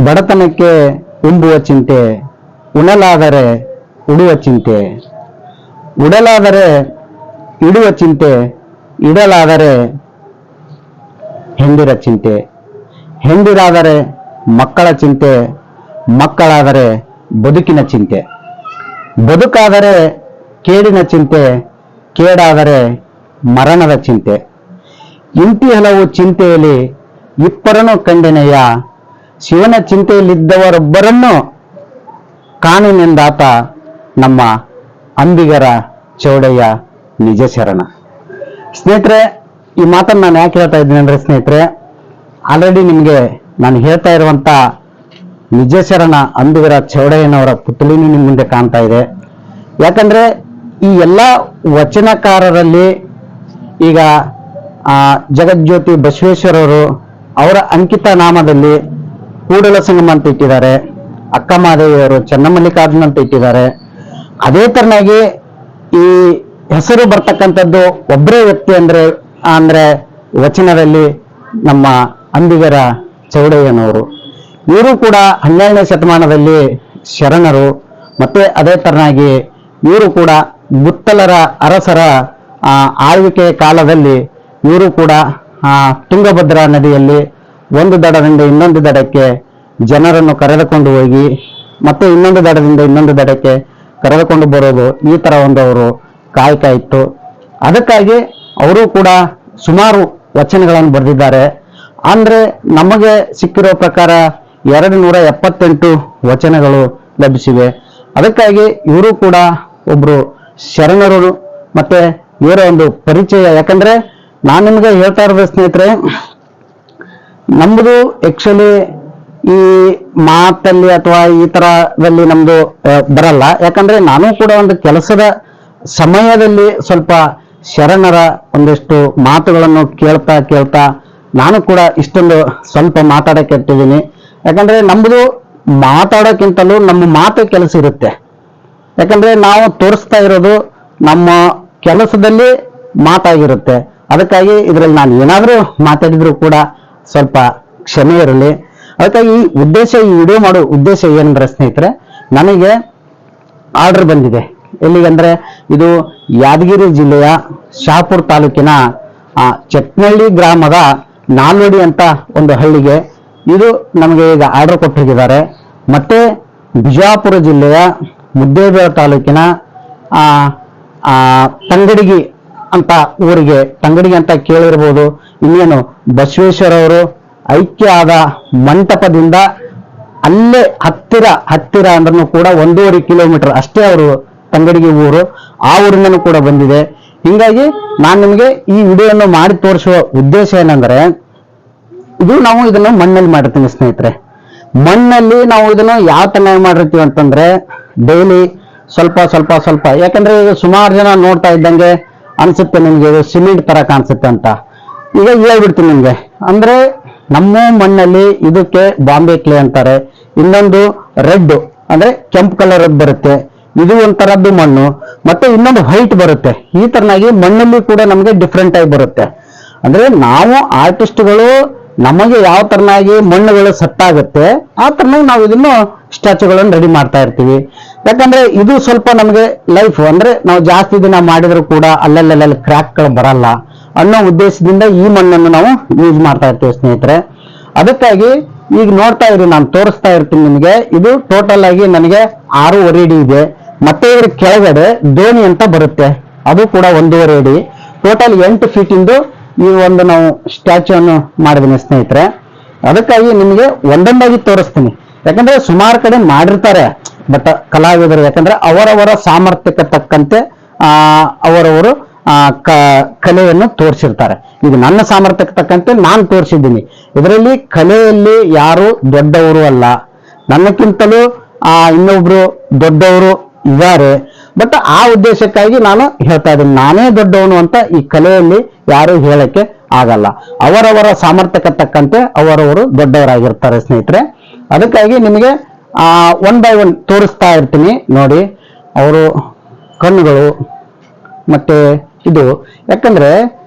ಬಡತನಕ್ಕೆ ಉಂಬುವ ಚಿಂತೆ, ಉಣಲಾದರೆ ಉಡುವ ಚಿಂತೆ, ಉಡಲಾದರೆ ಇಡುವ ಚಿಂತೆ, ಇಡಲಾದರೆ ಹೆಂಡಿರ ಚಿಂತೆ, ಹೆಂಡಿರಾದರೆ ಮಕ್ಕಳ ಚಿಂತೆ, ಮಕ್ಕಳಾದರೆ ಬದುಕಿನ ಚಿಂತೆ, ಬದುಕಾದರೆ ಕೇಡಿನ ಚಿಂತೆ, ಕೇಡಾದರೆ ಮರಣದ ಚಿಂತೆ. ಇಂತಿ ಹಲವು ಚಿಂತೆಯಲ್ಲಿ ಇಪ್ಪರನ್ನು ಕಂಡೆನೆಯ, ಶಿವನ ಚಿಂತೆಯಲ್ಲಿದ್ದವರೊಬ್ಬರನ್ನು ಕಾಣೆನೆಂದಾತ ನಮ್ಮ ಅಂಬಿಗರ ಚೌಡಯ್ಯ ನಿಜ ಶರಣ. ಸ್ನೇಹಿತರೆ, ಈ ಮಾತನ್ನು ನಾನು ಯಾಕೆ ಹೇಳ್ತಾ ಇದ್ದೀನಿ ಅಂದ್ರೆ ಸ್ನೇಹಿತರೆ, ಆಲ್ರೆಡಿ ನಿಮಗೆ ನಾನು ಹೇಳ್ತಾ ಇರುವಂತ ನಿಜ ಶರಣ ಅಂಬಿಗರ ಚೌಡಯ್ಯನವರ ಪುತ್ಳಿನೂ ನಿಮ್ಮ ಮುಂದೆ ಕಾಣ್ತಾ ಇದೆ. ಯಾಕಂದ್ರೆ ಈ ಎಲ್ಲ ವಚನಕಾರರಲ್ಲಿ ಈಗ ಜಗಜ್ಯೋತಿ ಬಸವೇಶ್ವರವರು ಅವರ ಅಂಕಿತ ನಾಮದಲ್ಲಿ ಕೂಡಲ ಸಂಗಮ ಅಂತ ಇಟ್ಟಿದ್ದಾರೆ, ಅಕ್ಕ ಮಹಾದೇವಿಯವರು ಚನ್ನಮಲ್ಲಿಕಾರ್ಜುನ ಅಂತ ಇಟ್ಟಿದ್ದಾರೆ. ಅದೇ ತರನಾಗಿ ಈ ಹೆಸರು ಬರ್ತಕ್ಕಂಥದ್ದು ಒಬ್ಬರೇ ವ್ಯಕ್ತಿ ಅಂದ್ರೆ ವಚನದಲ್ಲಿ ನಮ್ಮ ಅಂಬಿಗರ ಚೌಡಯ್ಯನವರು. ಇವರು ಕೂಡ 12ನೇ ಶತಮಾನದಲ್ಲಿ ಶರಣರು. ಮತ್ತೆ ಅದೇ ತರನಾಗಿ ಇವರು ಕೂಡ ಗುತ್ತಲರ ಅರಸರ ಆಳ್ವಿಕೆಯ ಕಾಲದಲ್ಲಿ ಇವರು ಕೂಡ ತುಂಗಭದ್ರಾ ನದಿಯಲ್ಲಿ ಒಂದು ದಡದಿಂದ ಇನ್ನೊಂದು ದಡಕ್ಕೆ ಜನರನ್ನು ಕರೆದುಕೊಂಡು ಹೋಗಿ ಮತ್ತೆ ಇನ್ನೊಂದು ದಡದಿಂದ ಇನ್ನೊಂದು ದಡಕ್ಕೆ ಕರೆದುಕೊಂಡು ಬರೋದು, ಈ ತರ ಒಂದು ಅವರು ಕಾಯಕ ಇತ್ತು. ಅದಕ್ಕಾಗಿ ಅವರು ಕೂಡ ಸುಮಾರು ವಚನಗಳನ್ನು ಬರೆದಿದ್ದಾರೆ. ಅಂದ್ರೆ ನಮಗೆ ಸಿಕ್ಕಿರೋ ಪ್ರಕಾರ 278 ವಚನಗಳು ಲಭಿಸಿವೆ. ಅದಕ್ಕಾಗಿ ಇವರು ಕೂಡ ಒಬ್ರು ಶರಣರು. ಮತ್ತೆ ಇವರ ಒಂದು ಪರಿಚಯ, ಯಾಕಂದ್ರೆ ನಾನು ನಿಮ್ಗೆ ಹೇಳ್ತಾ ಇರೋದು ಸ್ನೇಹಿತರೆ, ನಮ್ದು ಆಕ್ಚುಲಿ ಈ ಮಾತಲ್ಲಿ ಅಥವಾ ಈ ತರದಲ್ಲಿ ನಮ್ದು ಬರಲ್ಲ. ಯಾಕಂದ್ರೆ ನಾನು ಕೂಡ ಒಂದು ಕೆಲಸದ ಸಮಯದಲ್ಲಿ ಸ್ವಲ್ಪ ಶರಣರ ಒಂದಿಷ್ಟು ಮಾತುಗಳನ್ನು ಕೇಳ್ತಾ ನಾನು ಕೂಡ ಇಷ್ಟೊಂದು ಸ್ವಲ್ಪ ಮಾತಾಡಕ್ಕೆ ಇಟ್ಟಿದ್ದೀನಿ. ಯಾಕಂದ್ರೆ ನಮ್ದು ಮಾತಾಡೋಕ್ಕಿಂತಲೂ ನಮ್ಮ ಮಾತು ಕೆಲಸ ಇರುತ್ತೆ. ಯಾಕಂದ್ರೆ ನಾವು ತೋರಿಸ್ತಾ ಇರೋದು ನಮ್ಮ ಕೆಲಸದಲ್ಲಿ ಮಾತಾಗಿರುತ್ತೆ. ಅದಕ್ಕಾಗಿ ಇದರಲ್ಲಿ ನಾನು ಏನಾದರೂ ಮಾತಾಡಿದ್ರು ಕೂಡ ಸ್ವಲ್ಪ ಕ್ಷಮೆ ಇರಲಿ. ಅದಕ್ಕಾಗಿ ಈ ವಿಡಿಯೋ ಮಾಡೋ ಉದ್ದೇಶ ಏನಂದ್ರೆ ಸ್ನೇಹಿತರೆ, ನನಗೆ ಆರ್ಡರ್ ಬಂದಿದೆ. ಎಲ್ಲಿಗಂದ್ರೆ ಇದು ಯಾದಗಿರಿ ಜಿಲ್ಲೆಯ ಶಹಾಪುರ ತಾಲೂಕಿನ ಚಟ್ನಳ್ಳಿ ಗ್ರಾಮದ ನಾಲ್ವಡಿ ಅಂತ ಒಂದು ಹಳ್ಳಿಗೆ ಇದು ನಮಗೆ ಈಗ ಆರ್ಡರ್ ಕೊಟ್ಟು ಹೋಗಿದ್ದಾರೆ. ಮತ್ತೆ ಬಿಜಾಪುರ ಜಿಲ್ಲೆಯ ಮುದ್ದೇಬೇಳೆ ತಾಲೂಕಿನ ತಂಗಡಿಗಿ ಅಂತ ಊರಿಗೆ, ತಂಗಡಿಗೆ ಅಂತ ಕೇಳಿರ್ಬೋದು, ಇನ್ನೇನು ಬಸವೇಶ್ವರ ಅವರು ಐಕ್ಯ ಆದ ಮಂಟಪದಿಂದ ಅಲ್ಲೇ ಹತ್ತಿರ ಅಂದ್ರೂ ಕೂಡ 1.5 ಕಿಲೋಮೀಟರ್ ಅಷ್ಟೇ ಅವರು ತಂಗಡಿಗೆ ಊರು. ಆ ಊರಿಂದನೂ ಕೂಡ ಬಂದಿದೆ. ಹಿಂಗಾಗಿ ನಾನು ನಿಮಗೆ ಈ ವಿಡಿಯೋವನ್ನು ಮಾಡಿ ತೋರಿಸುವ ಉದ್ದೇಶ ಏನಂದ್ರೆ, ನಾವು ಇದನ್ನು ಮಣ್ಣಲ್ಲಿ ಮಾಡಿರ್ತೀವಿ ಸ್ನೇಹಿತರೆ. ಮಣ್ಣಲ್ಲಿ ನಾವು ಇದನ್ನು ಯಾವ ತರ ಮಾಡಿರ್ತೀವಿ ಅಂತಂದ್ರೆ, ಡೈಲಿ ಸ್ವಲ್ಪ ಯಾಕಂದ್ರೆ ಈಗ ಸುಮಾರು ಜನ ನೋಡ್ತಾ ಇದ್ದಂಗೆ ಅನ್ಸುತ್ತೆ ನಿಮ್ಗೆ ಇದು ಸಿಮೆಂಟ್ ತರ ಕಾಣಿಸುತ್ತೆ ಅಂತ. ಈಗ ಹೇಳ್ಬಿಡ್ತೀನಿ ನಿಮ್ಗೆ, ಅಂದ್ರೆ ನಮ್ಮ ಮಣ್ಣಲ್ಲಿ ಇದಕ್ಕೆ ಬಾಂಬೆ ಕ್ಲೇ ಅಂತಾರೆ, ಇನ್ನೊಂದು ರೆಡ್ ಅಂದ್ರೆ ಕೆಂಪು ಕಲರ್ ಬರುತ್ತೆ, ಇದು ಒಂಥರದ್ದು ಮಣ್ಣು, ಮತ್ತೆ ಇನ್ನೊಂದು ವೈಟ್ ಬರುತ್ತೆ. ಈ ತರನಾಗಿ ಮಣ್ಣಲ್ಲಿ ಕೂಡ ನಮಗೆ ಡಿಫ್ರೆಂಟ್ ಆಗಿ ಬರುತ್ತೆ. ಅಂದ್ರೆ ನಾವು ಆರ್ಟಿಸ್ಟ್ಗಳು ನಮಗೆ ಯಾವ ತರನಾಗಿ ಮಣ್ಣುಗಳು ಸೆಟ್ ಆಗುತ್ತೆ ಆ ತರನಾಗಿ ನಾವು ಇದನ್ನು ಸ್ಟ್ಯಾಚುಗಳನ್ನು ರೆಡಿ ಮಾಡ್ತಾ ಇರ್ತೀವಿ. ಯಾಕಂದ್ರೆ ಇದು ಸ್ವಲ್ಪ ನಮಗೆ ಲೈಫ್, ಅಂದ್ರೆ ನಾವು ಜಾಸ್ತಿ ದಿನ ಮಾಡಿದ್ರು ಕೂಡ ಅಲ್ಲಲ್ಲಿ ಕ್ರ್ಯಾಕ್ಗಳು ಬರಲ್ಲ ಅನ್ನೋ ಉದ್ದೇಶದಿಂದ ಈ ಮಣ್ಣನ್ನು ನಾವು ಯೂಸ್ ಮಾಡ್ತಾ ಇರ್ತೀವಿ ಸ್ನೇಹಿತರೆ. ಅದಕ್ಕಾಗಿ ಈಗ ನೋಡ್ತಾ ಇರಿ, ನಾನು ತೋರಿಸ್ತಾ ಇರ್ತೀನಿ ನಿಮಗೆ. ಇದು ಟೋಟಲ್ ಆಗಿ ನನಗೆ 6.5 ಅಡಿ ಇದೆ. ಮತ್ತೆ ಇದ್ರ ಕೆಳಗಡೆ ದೋಣಿ ಅಂತ ಬರುತ್ತೆ, ಅದು ಕೂಡ 1.5 ಅಡಿ. ಟೋಟಲ್ 8 ಫೀಟ್ ಇಂದು ಈ ಒಂದು ನಾವು ಸ್ಟ್ಯಾಚ್ಯೂ ಅನ್ನು ಮಾಡಿದ್ದೀನಿ ಸ್ನೇಹಿತರೆ. ಅದಕ್ಕಾಗಿ ನಿಮಗೆ ಒಂದೊಂದಾಗಿ ತೋರಿಸ್ತೀನಿ. ಯಾಕಂದ್ರೆ ಸುಮಾರು ಕಡೆ ಮಾಡಿರ್ತಾರೆ ಬಟ್ ಕಲಾವಿದರು, ಯಾಕಂದ್ರೆ ಅವರವರ ಸಾಮರ್ಥ್ಯಕ್ಕೆ ತಕ್ಕಂತೆ ಅವರವರು ಕಲೆಯನ್ನು ತೋರಿಸಿರ್ತಾರೆ. ಇದು ನನ್ನ ಸಾಮರ್ಥ್ಯಕ್ಕೆ ತಕ್ಕಂತೆ ನಾನು ತೋರಿಸಿದ್ದೀನಿ. ಇದರಲ್ಲಿ ಕಲೆಯಲ್ಲಿ ಯಾರು ದೊಡ್ಡವರು ಅಲ್ಲ, ನನ್ನಕ್ಕಿಂತಲೂ ಇನ್ನೊಬ್ರು ದೊಡ್ಡವರು ಇದ್ದಾರೆ. ಬಟ್ ಆ ಉದ್ದೇಶಕ್ಕಾಗಿ ನಾನು ಹೇಳ್ತಾ ಇದ್ದೀನಿ, ನಾನೇ ದೊಡ್ಡವನು ಅಂತ ಈ ಕಲೆಯಲ್ಲಿ ಯಾರು ಹೇಳಕ್ಕೆ ಆಗಲ್ಲ. ಅವರವರ ಸಾಮರ್ಥ್ಯಕ್ಕೆ ತಕ್ಕಂತೆ ಅವರವರು ದೊಡ್ಡವರಾಗಿರ್ತಾರೆ ಸ್ನೇಹಿತರೆ. ಅದಕ್ಕಾಗಿ ನಿಮಗೆ 1 by 1 ತೋರಿಸ್ತಾ ಇರ್ತೀನಿ ನೋಡಿ. ಅವರು ಕಣ್ಣುಗಳು ಮತ್ತೆ ಇದು, ಯಾಕಂದ್ರೆ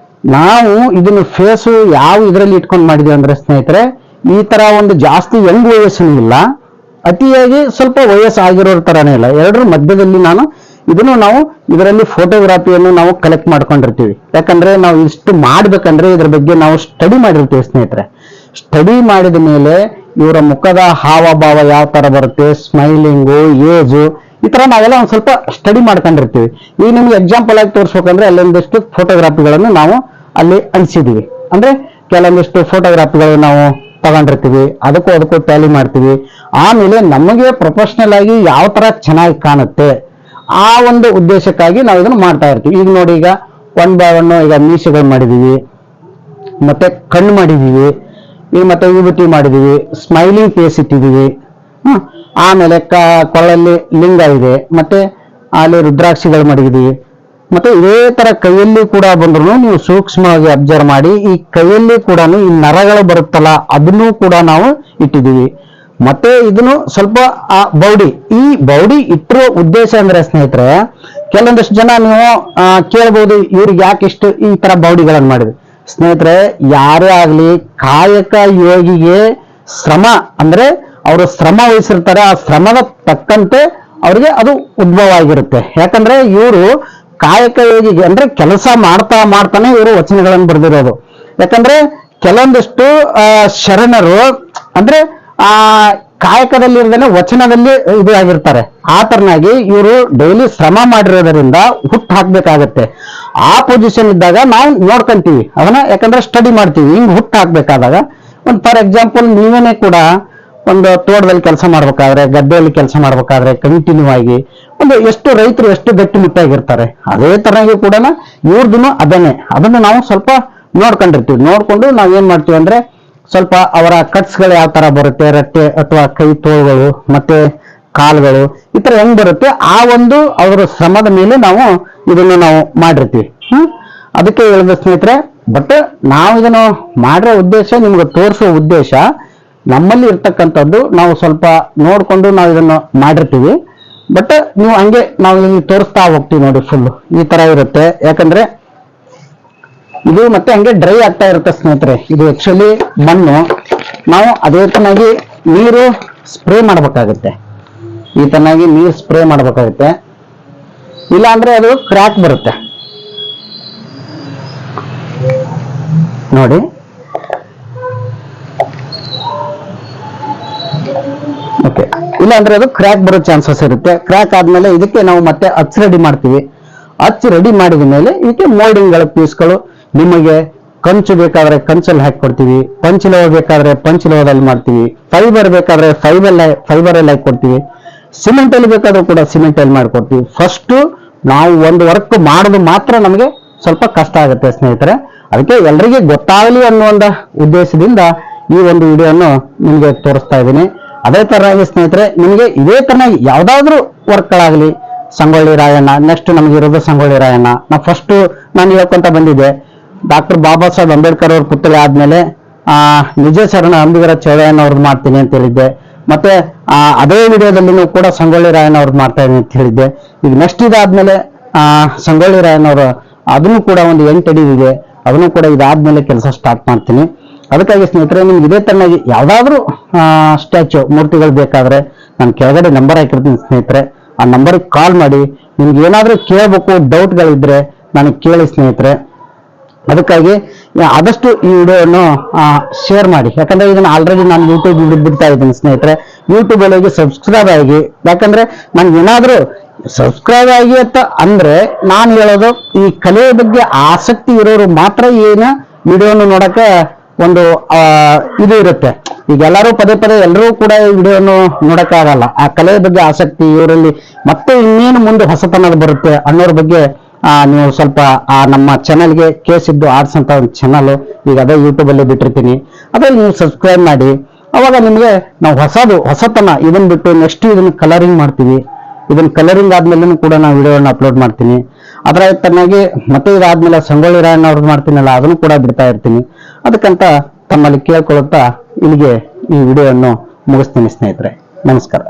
ನಾವು ಇದನ್ನು ಫೇಸು ಯಾವ ಇದರಲ್ಲಿ ಇಟ್ಕೊಂಡು ಮಾಡಿದೀವಿ ಅಂದ್ರೆ ಸ್ನೇಹಿತರೆ, ಈ ತರ ಒಂದು ಜಾಸ್ತಿ ಯಂಗ್ ವಯಸ್ಸನ್ನು ಇಲ್ಲ, ಅತಿಯಾಗಿ ಸ್ವಲ್ಪ ವಯಸ್ಸು ಆಗಿರೋರ ತರಾನೇ ಇಲ್ಲ, ಎರಡರ ಮಧ್ಯದಲ್ಲಿ ನಾನು ಇದನ್ನು ನಾವು ಇದರಲ್ಲಿ ಫೋಟೋಗ್ರಾಫಿಯನ್ನು ನಾವು ಕಲೆಕ್ಟ್ ಮಾಡ್ಕೊಂಡಿರ್ತೀವಿ. ಯಾಕಂದ್ರೆ ನಾವು ಇಷ್ಟು ಮಾಡ್ಬೇಕಂದ್ರೆ ಇದ್ರ ಬಗ್ಗೆ ನಾವು ಸ್ಟಡಿ ಮಾಡಿರ್ತೀವಿ ಸ್ನೇಹಿತರೆ. ಸ್ಟಡಿ ಮಾಡಿದ ಮೇಲೆ ಇವರ ಮುಖದ ಹಾವಭಾವ ಯಾವ ತರ ಬರುತ್ತೆ, ಸ್ಮೈಲಿಂಗು, ಏಜು, ಈ ತರ ನಾವೆಲ್ಲ ಒಂದ್ ಸ್ವಲ್ಪ ಸ್ಟಡಿ ಮಾಡ್ಕೊಂಡಿರ್ತೀವಿ. ಈಗ ನಿಮ್ಗೆ ಎಕ್ಸಾಂಪಲ್ ಆಗಿ ತೋರಿಸ್ಬೇಕಂದ್ರೆ ಅಲ್ಲೊಂದಿಷ್ಟು ಫೋಟೋಗ್ರಾಫಿಗಳನ್ನು ನಾವು ಅಲ್ಲಿ ಅನಿಸಿದೀವಿ. ಅಂದ್ರೆ ಕೆಲವೊಂದಿಷ್ಟು ಫೋಟೋಗ್ರಾಫಿಗಳು ನಾವು ತಗೊಂಡಿರ್ತೀವಿ, ಅದಕ್ಕೂ ಟ್ಯಾಲಿ ಮಾಡ್ತೀವಿ. ಆಮೇಲೆ ನಮಗೆ ಪ್ರೊಫೆಷನಲ್ ಆಗಿ ಯಾವ ತರ ಚೆನ್ನಾಗಿ ಕಾಣುತ್ತೆ ಆ ಒಂದು ಉದ್ದೇಶಕ್ಕಾಗಿ ನಾವು ಇದನ್ನು ಮಾಡ್ತಾ ಇರ್ತೀವಿ. ಈಗ ನೋಡಿ, ಈಗ ಒನ್ ಬೈ ಒನ್ ಈಗ ಮೀಸೆಗಳು ಮಾಡಿದೀವಿ, ಮತ್ತೆ ಕಣ್ಣು ಮಾಡಿದೀವಿ, ಈಗ ಮತ್ತೆ ವಿಭೂತಿ ಮಾಡಿದೀವಿ, ಸ್ಮೈಲಿಂಗ್ ಫೇಸ್ ಇಟ್ಟಿದೀವಿ. ಆಮೇಲೆ ಕೊರಳಲ್ಲಿ ಲಿಂಗ ಇದೆ, ಮತ್ತೆ ಅಲ್ಲಿ ರುದ್ರಾಕ್ಷಿಗಳು ಮಾಡಿದೀವಿ. ಮತ್ತೆ ಇದೇ ತರ ಕೈಯಲ್ಲಿ ಕೂಡ ಬಂದ್ರು ನೀವು ಸೂಕ್ಷ್ಮವಾಗಿ ಅಬ್ಸರ್ವ್ ಮಾಡಿ, ಈ ಕೈಯಲ್ಲಿ ಕೂಡ ಈ ನರಗಳು ಬರುತ್ತಲ್ಲ ಅದನ್ನು ಕೂಡ ನಾವು ಇಟ್ಟಿದೀವಿ. ಮತ್ತೆ ಇದನ್ನು ಸ್ವಲ್ಪ ಆ ಬೌಡಿ, ಈ ಬೌಡಿ ಇಟ್ಟಿರೋ ಉದ್ದೇಶ ಅಂದ್ರೆ ಸ್ನೇಹಿತರೆ, ಕೆಲವೊಂದಷ್ಟು ಜನ ನೀವು ಕೇಳ್ಬೋದು ಇವ್ರಿಗೆ ಯಾಕೆ ಇಷ್ಟು ಈ ತರ ಬೌಡಿಗಳನ್ನು ಮಾಡಿದ್ವಿ. ಸ್ನೇಹಿತರೆ, ಯಾರೇ ಆಗ್ಲಿ ಕಾಯಕ ಯೋಗಿಗೆ ಶ್ರಮ ಅಂದ್ರೆ ಅವರು ಶ್ರಮ ವಹಿಸಿರ್ತಾರೆ, ಆ ಶ್ರಮದ ತಕ್ಕಂತೆ ಅವ್ರಿಗೆ ಅದು ಉದ್ಭವ ಆಗಿರುತ್ತೆ. ಯಾಕಂದ್ರೆ ಇವರು ಕಾಯಕ ಯೋಗಿಗೆ ಅಂದ್ರೆ ಕೆಲಸ ಮಾಡ್ತಾನೆ ಇವರು ವಚನಗಳನ್ನು ಬರೆದಿರೋದು. ಯಾಕಂದ್ರೆ ಕೆಲವೊಂದಿಷ್ಟು ಶರಣರು ಅಂದ್ರೆ ಆ ಕಾಯಕದಲ್ಲಿ ಇರದೇನೆ ವಚನದಲ್ಲಿ ಇದು ಆಗಿರ್ತಾರೆ. ಆ ತರನಾಗಿ ಇವರು ಡೈಲಿ ಶ್ರಮ ಮಾಡಿರೋದ್ರಿಂದ ಹುಟ್ಟು ಹಾಕ್ಬೇಕಾಗತ್ತೆ. ಆ ಪೊಸಿಷನ್ ಇದ್ದಾಗ ನಾವು ನೋಡ್ಕೊಂತೀವಿ ಅದನ್ನ, ಯಾಕಂದ್ರೆ ಸ್ಟಡಿ ಮಾಡ್ತೀವಿ. ಹಿಂಗ್ ಹುಟ್ಟು ಹಾಕ್ಬೇಕಾದಾಗ ಒಂದು ಫಾರ್ ಎಕ್ಸಾಂಪಲ್ ನೀವೇನೆ ಕೂಡ ಒಂದು ತೋಟದಲ್ಲಿ ಕೆಲಸ ಮಾಡ್ಬೇಕಾದ್ರೆ, ಗದ್ದೆಯಲ್ಲಿ ಕೆಲಸ ಮಾಡ್ಬೇಕಾದ್ರೆ ಕಂಟಿನ್ಯೂ ಆಗಿ ಒಂದು ಎಷ್ಟು ರೈತರು ಎಷ್ಟು ಗಟ್ಟಿಮುಟ್ಟಾಗಿರ್ತಾರೆ, ಅದೇ ತರನಾಗಿ ಕೂಡ ಇವ್ರದ್ದು ಅದನ್ನು ನಾವು ಸ್ವಲ್ಪ ನೋಡ್ಕೊಂಡಿರ್ತೀವಿ. ನೋಡ್ಕೊಂಡು ನಾವ್ ಏನ್ ಮಾಡ್ತೀವಿ ಅಂದ್ರೆ ಸ್ವಲ್ಪ ಅವರ ಕಟ್ಸ್ಗಳು ಯಾವ ತರ ಬರುತ್ತೆ, ರಟ್ಟೆ ಅಥವಾ ಕೈ ತೋಳುಗಳು ಮತ್ತೆ ಕಾಲುಗಳು ಈ ತರ ಹೆಂಗ್ ಬರುತ್ತೆ, ಆ ಒಂದು ಅವರ ಶ್ರಮದ ಮೇಲೆ ನಾವು ಇದನ್ನು ನಾವು ಮಾಡಿರ್ತೀವಿ. ಅದಕ್ಕೆ ಹೇಳಿದ ಸ್ನೇಹಿತರೆ, ಬಟ್ ನಾವು ಇದನ್ನು ಮಾಡಿರೋ ಉದ್ದೇಶ, ನಿಮ್ಗೆ ತೋರಿಸುವ ಉದ್ದೇಶ ನಮ್ಮಲ್ಲಿ ಇರ್ತಕ್ಕಂಥದ್ದು ನಾವು ಸ್ವಲ್ಪ ನೋಡ್ಕೊಂಡು ನಾವು ಇದನ್ನು ಮಾಡಿರ್ತೀವಿ. ಬಟ್ ನೀವು ಹಂಗೆ ನಾವು ತೋರಿಸ್ತಾ ಹೋಗ್ತೀವಿ ನೋಡಿ, ಫುಲ್ ಈ ತರ ಇರುತ್ತೆ. ಯಾಕಂದ್ರೆ ಇದು ಮತ್ತೆ ಹಂಗೆ ಡ್ರೈ ಆಗ್ತಾ ಇರುತ್ತೆ ಸ್ನೇಹಿತರೆ. ಇದು ಆಕ್ಚುಲಿ ಮಣ್ಣು, ನಾವು ಅದೇ ತನಾಗಿ ನೀರು ಸ್ಪ್ರೇ ಮಾಡ್ಬೇಕಾಗುತ್ತೆ. ಈ ತನಾಗಿ ನೀರು ಸ್ಪ್ರೇ ಮಾಡ್ಬೇಕಾಗುತ್ತೆ, ಇಲ್ಲ ಅಂದ್ರೆ ಅದು ಕ್ರ್ಯಾಕ್ ಬರುತ್ತೆ ನೋಡಿ. ಓಕೆ, ಇಲ್ಲ ಅಂದ್ರೆ ಅದು ಕ್ರ್ಯಾಕ್ ಬರೋ ಚಾನ್ಸಸ್ ಇರುತ್ತೆ. ಕ್ರ್ಯಾಕ್ ಆದ್ಮೇಲೆ ಇದಕ್ಕೆ ನಾವು ಮತ್ತೆ ಅಚ್ಚು ರೆಡಿ ಮಾಡ್ತೀವಿ. ಅಚ್ಚು ರೆಡಿ ಮಾಡಿದ ಮೇಲೆ ಇದಕ್ಕೆ ಮೋಲ್ಡಿಂಗ್ಗಳ ಪೀಸ್ಗಳು, ನಿಮಗೆ ಕಂಚು ಬೇಕಾದ್ರೆ ಕಂಚಲ್ಲಿ ಹಾಕೊಡ್ತೀವಿ, ಪಂಚಲೋಹ ಬೇಕಾದ್ರೆ ಪಂಚಲೋಹದಲ್ಲಿ ಮಾಡ್ತೀವಿ, ಫೈಬರ್ ಬೇಕಾದ್ರೆ ಫೈಬರ್ ಅಲ್ಲಿ ಹಾಕೊಡ್ತೀವಿ, ಸಿಮೆಂಟ್ ಅಲ್ಲಿ ಬೇಕಾದ್ರೂ ಕೂಡ ಸಿಮೆಂಟ್ ಅಲ್ಲಿ ಮಾಡ್ಕೊಡ್ತೀವಿ. ಫಸ್ಟ್ ನಾವು ಒಂದು ವರ್ಕ್ ಮಾಡೋದು ಮಾತ್ರ ನಮಗೆ ಸ್ವಲ್ಪ ಕಷ್ಟ ಆಗುತ್ತೆ ಸ್ನೇಹಿತರೆ. ಅದಕ್ಕೆ ಎಲ್ಲರಿಗೆ ಗೊತ್ತಾಗಲಿ ಅನ್ನೋ ಒಂದು ಉದ್ದೇಶದಿಂದ ಈ ಒಂದು ವಿಡಿಯೋನು ನಿಮ್ಗೆ ತೋರಿಸ್ತಾ ಇದ್ದೀನಿ. ಅದೇ ತರನಾಗಿ ಸ್ನೇಹಿತರೆ, ನಿಮಗೆ ಇದೇ ತರನಾಗಿ ಯಾವ್ದಾದ್ರು ವರ್ಕ್ಗಳಾಗಲಿ, ಸಂಗೊಳ್ಳಿ ರಾಯಣ್ಣ, ನೆಕ್ಸ್ಟ್ ನಮ್ಗೆ ಇರೋದು ಸಂಗೊಳ್ಳಿ ರಾಯಣ್ಣ. ಫಸ್ಟ್ ನಾನು ಹೇಳ್ಕೊಂತ ಬಂದಿದ್ದೆ, ಡಾಕ್ಟರ್ ಬಾಬಾ ಸಾಹೇಬ್ ಅಂಬೇಡ್ಕರ್ ಅವ್ರ ಪುತ್ರಿ ಆದ್ಮೇಲೆ ನಿಜ ಶರಣ ಅಂಬಿಗರ ಚೌಡಯ್ಯನ ಅವ್ರದ್ದು ಮಾಡ್ತೀನಿ ಅಂತ ಹೇಳಿದ್ದೆ. ಮತ್ತೆ ಅದೇ ವಿಡಿಯೋದಲ್ಲಿ ಕೂಡ ಸಂಗೊಳ್ಳಿ ರಾಯಣ್ಣ ಅವ್ರದ್ದು ಮಾಡ್ತಾ ಇದೀನಿ ಅಂತ ಹೇಳಿದ್ದೆ. ಈಗ ನೆಕ್ಸ್ಟ್ ಇದಾದ್ಮೇಲೆ ಸಂಗೊಳ್ಳಿ ರಾಯಣ್ಣವರು ಅದನ್ನು ಕೂಡ ಒಂದು 8 ಅಡಿ ಇದೆ, ಅದನ್ನು ಕೂಡ ಇದಾದ್ಮೇಲೆ ಕೆಲಸ ಸ್ಟಾರ್ಟ್ ಮಾಡ್ತೀನಿ. ಅದಕ್ಕಾಗಿ ಸ್ನೇಹಿತರೆ, ನಿಮ್ಗೆ ಇದೇ ತರನಾಗಿ ಯಾವ್ದಾದ್ರು ಸ್ಟ್ಯಾಚ್ಯೂ ಮೂರ್ತಿಗಳು ಬೇಕಾದ್ರೆ ನಾನು ಕೆಳಗಡೆ ನಂಬರ್ ಹಾಕಿರ್ತೀನಿ ಸ್ನೇಹಿತರೆ. ಆ ನಂಬರ್ಗೆ ಕಾಲ್ ಮಾಡಿ, ನಿಮ್ಗೆ ಏನಾದ್ರೂ ಕೇಳಬೇಕು, ಡೌಟ್ಗಳಿದ್ರೆ ನನಗೆ ಕೇಳಿ ಸ್ನೇಹಿತರೆ. ಅದಕ್ಕಾಗಿ ಆದಷ್ಟು ಈ ವಿಡಿಯೋವನ್ನು ಶೇರ್ ಮಾಡಿ. ಯಾಕಂದ್ರೆ ಇದನ್ನ ಆಲ್ರೆಡಿ ನಾನು ಯೂಟ್ಯೂಬ್ ಬಿಡ್ತಾ ಇದ್ದೀನಿ ಸ್ನೇಹಿತರೆ. ಯೂಟ್ಯೂಬ್ ಅಲ್ಲಿ ಸಬ್ಸ್ಕ್ರೈಬ್ ಆಗಿ, ಯಾಕಂದ್ರೆ ನನ್ಗೆ ಏನಾದ್ರೂ ಸಬ್ಸ್ಕ್ರೈಬ್ ಆಗಿ ಅಂತ ಅಂದ್ರೆ ನಾನು ಹೇಳೋದು, ಈ ಕಲೆಯ ಬಗ್ಗೆ ಆಸಕ್ತಿ ಇರೋರು ಮಾತ್ರ ಏನ ವಿಡಿಯೋನು ನೋಡಕ್ಕೆ ಒಂದು ಇದು ಇರುತ್ತೆ. ಈಗ ಎಲ್ಲರೂ ಪದೇ ಎಲ್ಲರೂ ಕೂಡ ಈ ವಿಡಿಯೋನು ನೋಡಕ್ಕಾಗಲ್ಲ. ಆ ಕಲೆಯ ಬಗ್ಗೆ ಆಸಕ್ತಿ ಇವರಲ್ಲಿ ಮತ್ತೆ ಇನ್ನೇನು ಮುಂದೆ ಹೊಸತನದ ಬರುತ್ತೆ ಅನ್ನೋರ ಬಗ್ಗೆ ನೀವು ಸ್ವಲ್ಪ ನಮ್ಮ ಚಾನಲ್ಗೆ ಕೇಸಿದ್ದು ಆರ್ಟ್ಸ್ ಅಂತ ಒಂದು ಚಾನಲ್ ಈಗ ಅದೇ ಯೂಟ್ಯೂಬ್ ಅಲ್ಲಿ ಬಿಟ್ಟಿರ್ತೀನಿ, ಅದ್ರಲ್ಲಿ ನೀವು ಸಬ್ಸ್ಕ್ರೈಬ್ ಮಾಡಿ. ಅವಾಗ ನಿಮ್ಗೆ ನಾವು ಹೊಸತನ ಇದನ್ನ ಬಿಟ್ಟು ನೆಕ್ಸ್ಟ್ ಇದನ್ನ ಕಲರಿಂಗ್ ಮಾಡ್ತೀವಿ. ಇದನ್ನ ಕಲರಿಂಗ್ ಆದ್ಮೇಲೆ ಕೂಡ ನಾವು ವಿಡಿಯೋನ ಅಪ್ಲೋಡ್ ಮಾಡ್ತೀನಿ. ಅದರ ತನ್ನಾಗಿ ಮತ್ತೆ ಇದಾದ್ಮೇಲೆ ಸಂಗೊಳ್ಳಿ ರಾಯಣ್ಣ ಅವ್ರದ್ದು ಮಾಡ್ತೀನಲ್ಲ, ಅದನ್ನು ಕೂಡ ಬಿಡ್ತಾ ಇರ್ತೀನಿ. ಅದಕ್ಕಂತ ತಮ್ಮಲ್ಲಿ ಕೇಳ್ಕೊಳ್ಳುತ್ತಾ ಇಲ್ಲಿಗೆ ಈ ವಿಡಿಯೋವನ್ನು ಮುಗಿಸ್ತೀನಿ ಸ್ನೇಹಿತರೆ. ನಮಸ್ಕಾರ.